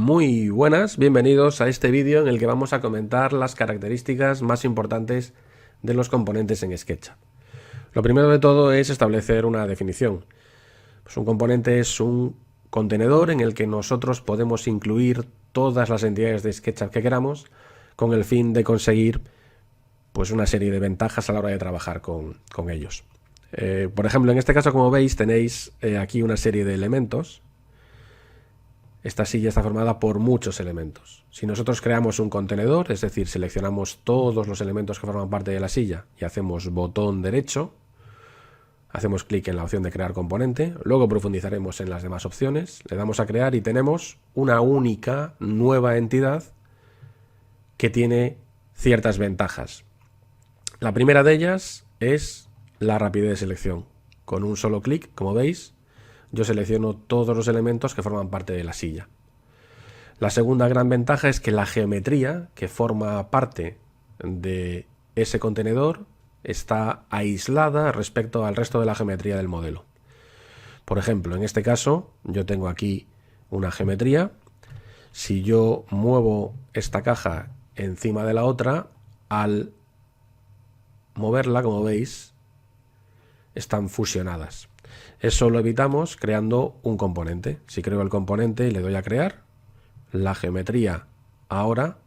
Muy buenas, bienvenidos a este vídeo en el que vamos a comentar las características más importantes de los componentes en SketchUp. Lo primero de todo es establecer una definición. Pues un componente es un contenedor en el que nosotros podemos incluir todas las entidades de SketchUp que queramos con el fin de conseguir pues una serie de ventajas a la hora de trabajar con ellos. Por ejemplo, en este caso, como veis, tenéis aquí una serie de elementos. Esta silla está formada por muchos elementos. Si nosotros creamos un contenedor, es decir, seleccionamos todos los elementos que forman parte de la silla y hacemos botón derecho, hacemos clic en la opción de crear componente, luego profundizaremos en las demás opciones, le damos a crear y tenemos una única nueva entidad que tiene ciertas ventajas. La primera de ellas es la rapidez de selección. Con un solo clic, como veis, yo selecciono todos los elementos que forman parte de la silla. La segunda gran ventaja es que la geometría que forma parte de ese contenedor está aislada respecto al resto de la geometría del modelo. Por ejemplo, en este caso, yo tengo aquí una geometría. Si yo muevo esta caja encima de la otra, al moverla, como veis, están fusionadas. Eso lo evitamos creando un componente. Si creo el componente y le doy a crear, la geometría ahora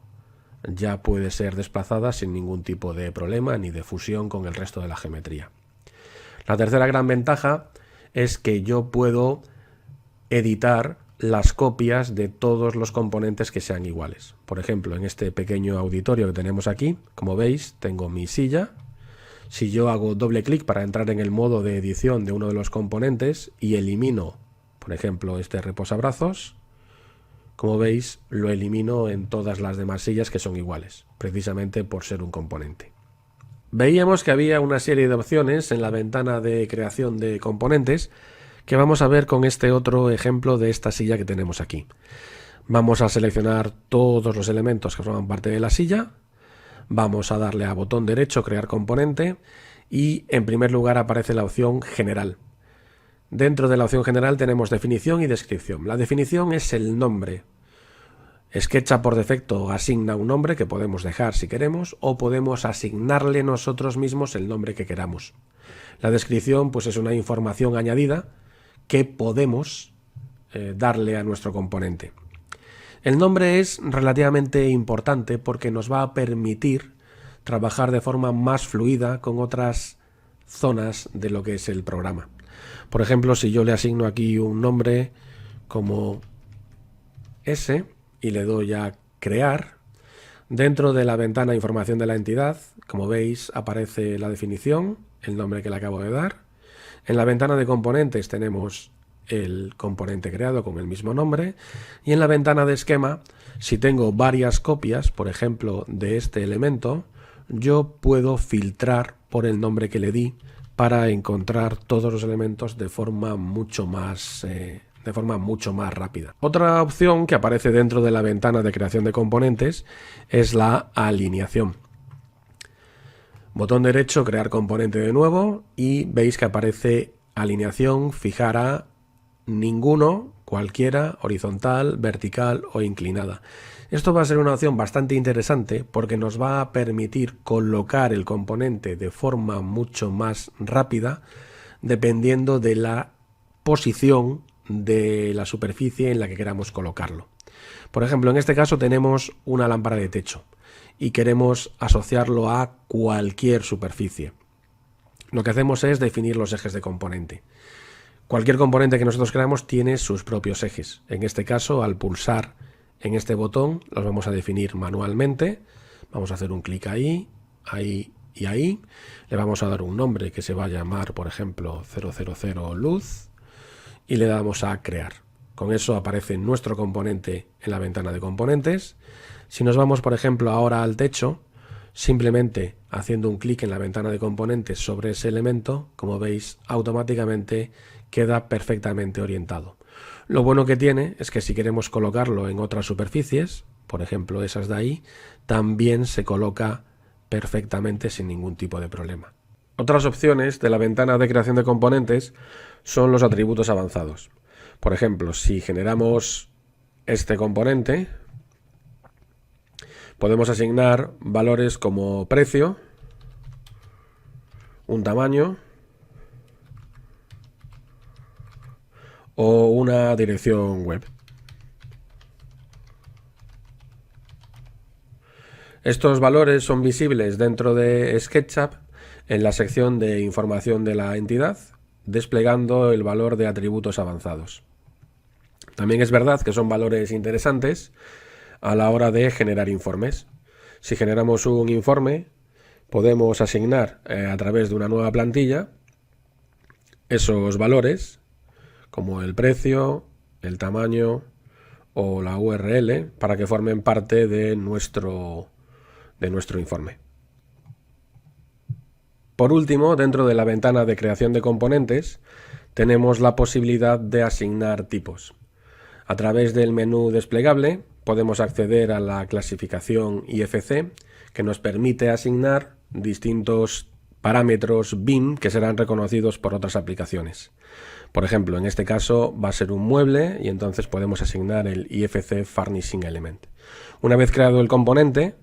ya puede ser desplazada sin ningún tipo de problema ni de fusión con el resto de la geometría. La tercera gran ventaja es que yo puedo editar las copias de todos los componentes que sean iguales. Por ejemplo, en este pequeño auditorio que tenemos aquí, como veis, tengo mi silla. Si yo hago doble clic para entrar en el modo de edición de uno de los componentes y elimino, por ejemplo, este reposabrazos, como veis, lo elimino en todas las demás sillas que son iguales, precisamente por ser un componente. Veíamos que había una serie de opciones en la ventana de creación de componentes que vamos a ver con este otro ejemplo de esta silla que tenemos aquí. Vamos a seleccionar todos los elementos que forman parte de la silla. Vamos a darle a botón derecho, crear componente, y en primer lugar aparece la opción general. Dentro de la opción general tenemos definición y descripción. La definición es el nombre. SketchUp por defecto asigna un nombre que podemos dejar si queremos o podemos asignarle nosotros mismos el nombre que queramos. La descripción pues es una información añadida que podemos darle a nuestro componente. El nombre es relativamente importante porque nos va a permitir trabajar de forma más fluida con otras zonas de lo que es el programa. Por ejemplo, si yo le asigno aquí un nombre como S y le doy a crear, dentro de la ventana de información de la entidad, como veis, aparece la definición, el nombre que le acabo de dar. En la ventana de componentes tenemos el componente creado con el mismo nombre, y en la ventana de esquema, si tengo varias copias, por ejemplo, de este elemento, yo puedo filtrar por el nombre que le di para encontrar todos los elementos de forma mucho más rápida. Otra opción que aparece dentro de la ventana de creación de componentes es la alineación. Botón derecho, crear componente de nuevo, y veis que aparece alineación, fijar a ninguno, cualquiera, horizontal, vertical o inclinada. Esto va a ser una opción bastante interesante porque nos va a permitir colocar el componente de forma mucho más rápida dependiendo de la posición de la superficie en la que queramos colocarlo. Por ejemplo, en este caso tenemos una lámpara de techo y queremos asociarlo a cualquier superficie. Lo que hacemos es definir los ejes de componente. Cualquier componente que nosotros creamos tiene sus propios ejes. En este caso, al pulsar en este botón, los vamos a definir manualmente. Vamos a hacer un clic ahí, ahí y ahí. Le vamos a dar un nombre que se va a llamar, por ejemplo, 000 luz, y le damos a crear. Con eso aparece nuestro componente en la ventana de componentes. Si nos vamos, por ejemplo, ahora al techo, simplemente haciendo un clic en la ventana de componentes sobre ese elemento, como veis, automáticamente queda perfectamente orientado. Lo bueno que tiene es que si queremos colocarlo en otras superficies, por ejemplo esas de ahí, también se coloca perfectamente sin ningún tipo de problema. Otras opciones de la ventana de creación de componentes son los atributos avanzados. Por ejemplo, si generamos este componente, podemos asignar valores como precio, un tamaño o una dirección web. Estos valores son visibles dentro de SketchUp en la sección de información de la entidad, desplegando el valor de atributos avanzados. También es verdad que son valores interesantes a la hora de generar informes. Si generamos un informe, podemos asignar a través de una nueva plantilla esos valores, como el precio, el tamaño o la URL, para que formen parte de nuestro informe. Por último, dentro de la ventana de creación de componentes, tenemos la posibilidad de asignar tipos. A través del menú desplegable podemos acceder a la clasificación IFC, que nos permite asignar distintos parámetros BIM que serán reconocidos por otras aplicaciones. Por ejemplo, en este caso va a ser un mueble y entonces podemos asignar el IFC Furnishing Element. Una vez creado el componente,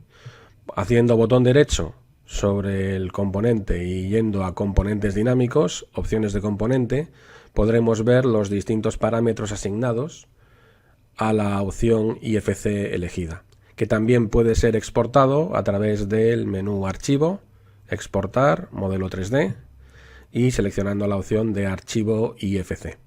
haciendo botón derecho sobre el componente y yendo a componentes dinámicos, opciones de componente, podremos ver los distintos parámetros asignados a la opción IFC elegida, que también puede ser exportado a través del menú Archivo, Exportar, Modelo 3D y seleccionando la opción de Archivo IFC.